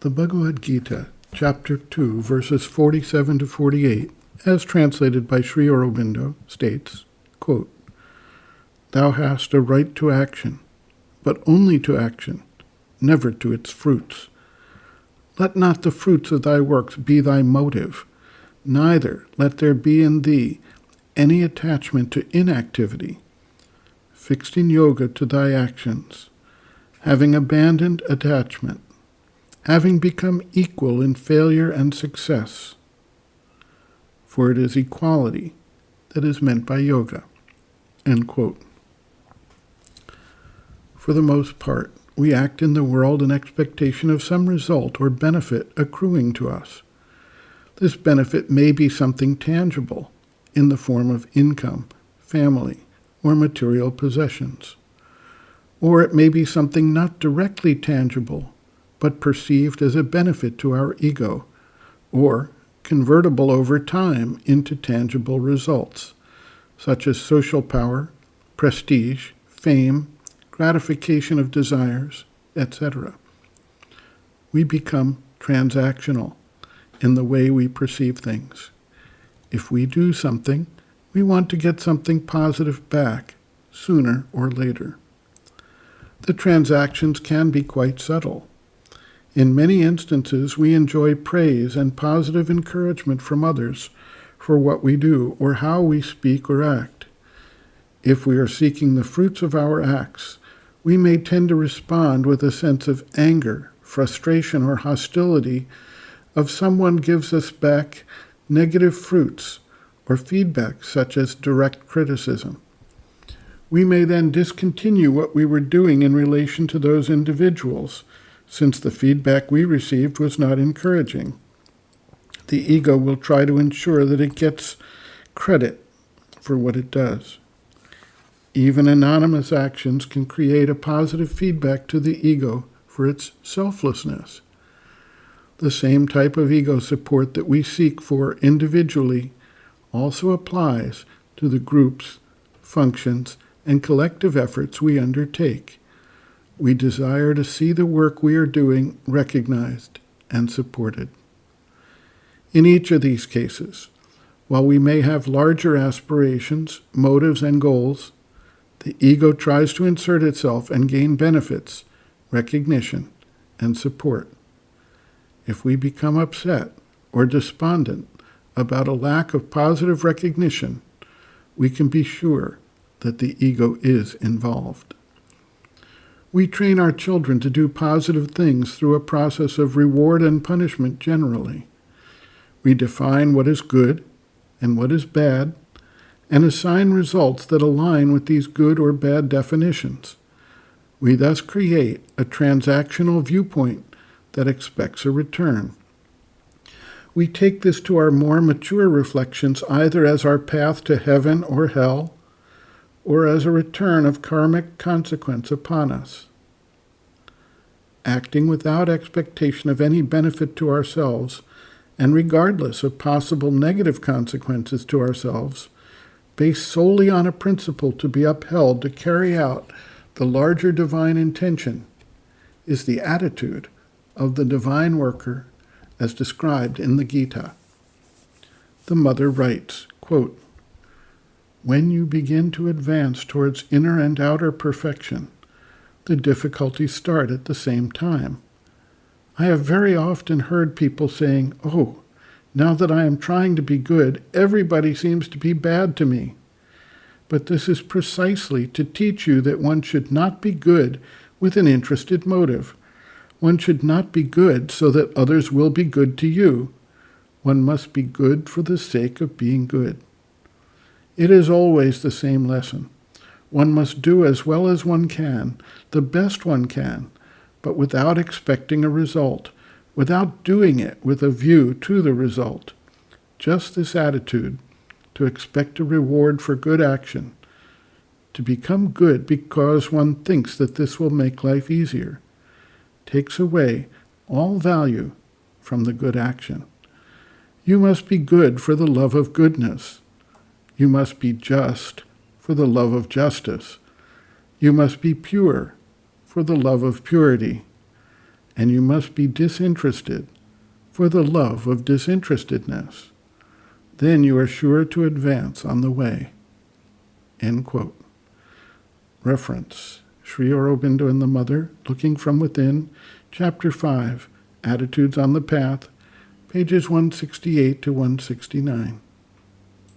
The Bhagavad Gita, Chapter 2, verses 47 to 48, as translated by Sri Aurobindo, states, quote, "Thou hast a right to action, but only to action, never to its fruits. Let not the fruits of thy works be thy motive, neither let there be in thee any attachment to inactivity. Fixed in yoga to thy actions, having abandoned attachment, having become equal in failure and success. For it is equality that is meant by yoga." End quote. For the most part, we act in the world in expectation of some result or benefit accruing to us. This benefit may be something tangible in the form of income, family, or material possessions. Or it may be something not directly tangible, but perceived as a benefit to our ego, or convertible over time into tangible results, such as social power, prestige, fame, gratification of desires, etc. We become transactional in the way we perceive things. If we do something, we want to get something positive back, sooner or later. The transactions can be quite subtle. In many instances, we enjoy praise and positive encouragement from others for what we do or how we speak or act. If we are seeking the fruits of our acts, we may tend to respond with a sense of anger, frustration, or hostility if someone gives us back negative fruits or feedback such as direct criticism. We may then discontinue what we were doing in relation to those individuals, since the feedback we received was not encouraging. The ego will try to ensure that it gets credit for what it does. Even anonymous actions can create a positive feedback to the ego for its selflessness. The same type of ego support that we seek for individually also applies to the groups, functions, and collective efforts we undertake. We desire to see the work we are doing recognized and supported. In each of these cases, while we may have larger aspirations, motives, and goals, the ego tries to insert itself and gain benefits, recognition, and support. If we become upset or despondent about a lack of positive recognition, we can be sure that the ego is involved. We train our children to do positive things through a process of reward and punishment generally. We define what is good and what is bad, and assign results that align with these good or bad definitions. We thus create a transactional viewpoint that expects a return. We take this to our more mature reflections either as our path to heaven or hell, or as a return of karmic consequence upon us. Acting without expectation of any benefit to ourselves, and regardless of possible negative consequences to ourselves, based solely on a principle to be upheld to carry out the larger divine intention, is the attitude of the divine worker as described in the Gita. The mother writes, quote, "When you begin to advance towards inner and outer perfection, the difficulties start at the same time. I have very often heard people saying, 'Oh, now that I am trying to be good, everybody seems to be bad to me.' But this is precisely to teach you that one should not be good with an interested motive. One should not be good so that others will be good to you. One must be good for the sake of being good. It is always the same lesson. One must do as well as one can, the best one can, but without expecting a result, without doing it with a view to the result. Just this attitude, to expect a reward for good action, to become good because one thinks that this will make life easier, takes away all value from the good action. You must be good for the love of goodness. You must be just for the love of justice. You must be pure for the love of purity. and you must be disinterested for the love of disinterestedness. Then you are sure to advance on the way." End quote. Reference: Sri Aurobindo and the Mother, Looking from Within, Chapter 5, Attitudes on the Path, pages 168 to 169.